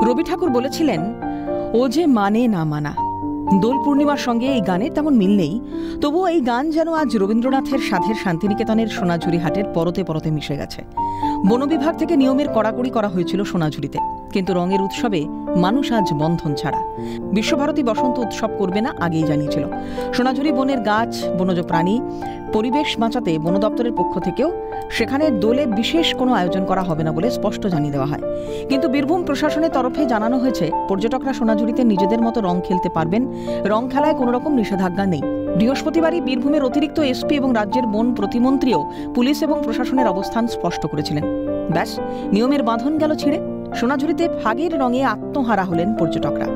রবি ঠাকুর বলেছিলেন, ও যে মানে না মানা। দোল পূর্ণিমার সঙ্গে এই গানের তেমন মিল নেই, তবুও এই গান যেন আজ রবীন্দ্রনাথের সাধের শান্তিনিকেতনের সোনাঝুরি হাটের পরতে পরতে মিশে গেছে। বন বিভাগ থেকে নিয়মের কড়াকড়ি করা হয়েছিল সোনাঝুরিতে, কিন্তু রঙের উৎসবে মানুষ আজ বন্ধন ছাড়া। বিশ্বভারতী বসন্ত উৎসব করবে না আগেই জানিয়েছিল। সোনাঝুরি বনের গাছ, বনজ প্রাণী, পরিবেশ বাঁচাতে বন দপ্তরের পক্ষ থেকেও সেখানে দোলে বিশেষ কোনো আয়োজন করা হবে না বলে স্পষ্ট জানিয়ে দেওয়া হয়। কিন্তু বীরভূম প্রশাসনের তরফে জানানো হয়েছে, পর্যটকরা সোনাঝুরিতে নিজেদের মতো রং খেলতে পারবেন, রং খেলায় কোনো রকম নিষেধাজ্ঞা নেই। বৃহস্পতিবারই বীরভূমের অতিরিক্ত এসপি এবং রাজ্যের বন প্রতিমন্ত্রীও পুলিশ এবং প্রশাসনের অবস্থান স্পষ্ট করেছিলেন। ব্যাস, নিয়মের বাঁধন গেল ছিঁড়ে। সোনাঝুরিতে ফাগের রঙে আত্মহারা হলেন পর্যটকরা।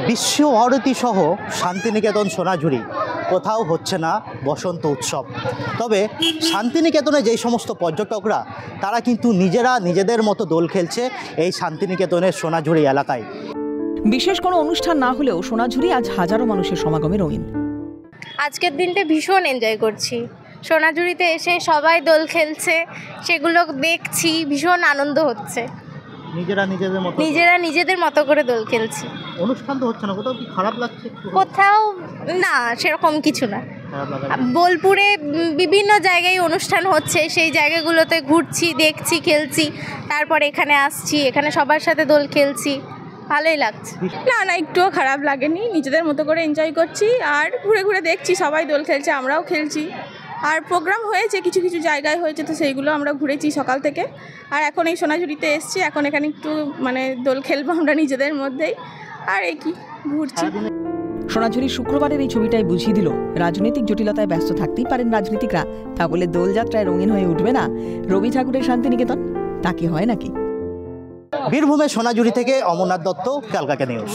বিশ্বভারতী সহ শান্তিনিকেতন সোনাঝুরি কোথাও হচ্ছে না বসন্ত উৎসব। তবে শান্তিনিকেতনে যেই সমস্ত পর্যটকরা, তারা কিন্তু নিজেরা নিজেদের মতো দোল খেলছে এই শান্তিনিকেতনের সোনাঝুরি এলাকায়। বিশেষ কোনো অনুষ্ঠান না হলেও সোনাঝুরি আজ হাজারো মানুষের সমাগমে রঙিন। আজকের দিনটা ভীষণ এনজয় করছি। সোনাঝুরিতে এসে সবাই দোল খেলছে, সেগুলো দেখছি, ভীষণ আনন্দ হচ্ছে। নিজেরা নিজেদের মতো করে দোল খেলছি। অনুষ্ঠান তো হচ্ছে না, কোথাও কি খারাপ লাগছে? কোথাও না, সেরকম কিছু না। বোলপুরে বিভিন্ন জায়গায় অনুষ্ঠান হচ্ছে, সেই জায়গাগুলোতে ঘুরছি, দেখছি, খেলছি, তারপর এখানে আসছি, এখানে সবার সাথে দোল খেলছি, ভালোই লাগছে। না, একটুও খারাপ লাগেনি। নিজেদের মতো করে এনজয় করছি আর ঘুরে ঘুরে দেখছি সবাই দোল খেলছে, আমরাও খেলছি। আর প্রোগ্রাম হয়েছে, কিছু কিছু জায়গায় হয়েছে, তো সেইগুলো আমরা ঘুরেছি সকাল থেকে। আর এখন এই সোনাঝুরিতে এসছি, এখন এখানে একটু দোল খেলবো আমরা নিজেদের মধ্যেই, আর এই কি ঘুরছি। সোনাঝুরি শুক্রবারের এই ছবিটাই বুঝিয়ে দিল, রাজনৈতিক জটিলতায় ব্যস্ত থাকতেই পারেন রাজনীতিকরা, তা বলে দোলযাত্রায় রঙিন হয়ে উঠবে না রবি ঠাকুরের শান্তিনিকেতন? তা কি হয় নাকি? বীরভূমের সোনাঝুরি থেকে অমরনাথ দত্ত, ক্যালকাটা নিউজ।